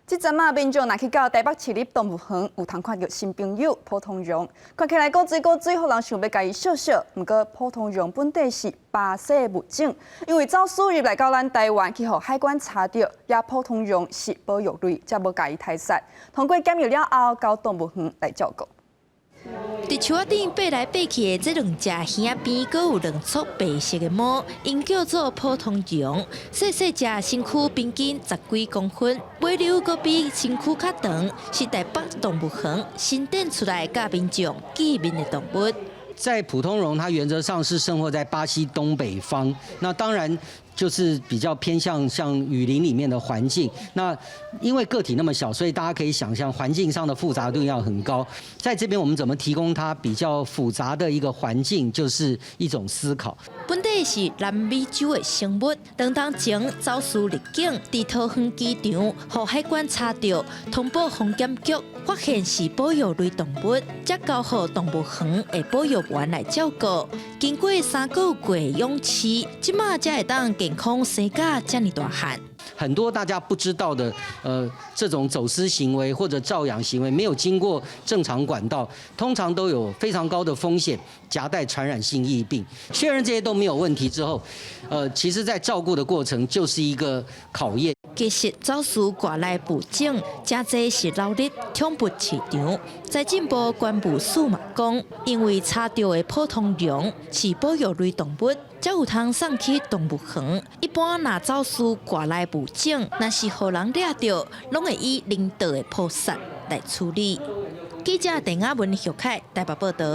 即阵啊，民众若去到台北市立动物园，有通看到新朋友普通羊，看起来古水，互人想要甲伊笑笑。毋过普通羊本地是巴西物种，因为走私入来到咱台湾，去互海关查到，也普通羊是保育类，才无甲伊杀杀。通过检验了后，交动物园来照顾。 伫树仔顶爬来爬去的这两只耳边，阁有两撮白色的毛，因叫做普通羊。细细只身躯平均10几公分，尾流阁比身躯较长，是台北动物园新展出来甲民众见面的动物。在普通绒，它原则上是生活在巴西东北方，那当然就是比较偏向像雨林里面的环境。那因为个体那么小，所以大家可以想象环境上的复杂度要很高。在这边我们怎么提供它比较复杂的一个环境，就是一种思考。本地是南美洲的生物，2tháng前走私入境，伫桃园机场，互海关查到，通报防检局，发现是保育类动物，才交予动物园的保育员来照顾。经过3个月养饲，即马才会当健康生甲这么大汉。 很多大家不知道的，这种走私行为或者照养行为，没有经过正常管道，通常都有非常高的风险，夹带传染性疫病。确认这些都没有问题之后，其实在照顾的过程就是一个考验。其实走私外来物种，真侪是流入冲突市场。财政部关部署嘛讲，因为查到的普通羊是保育类动物。 才有通送去动物园。一般若走私外来物种，若是互人掠到，拢会以人道的捕杀来处理。记者陈雅文、许凯台北报道。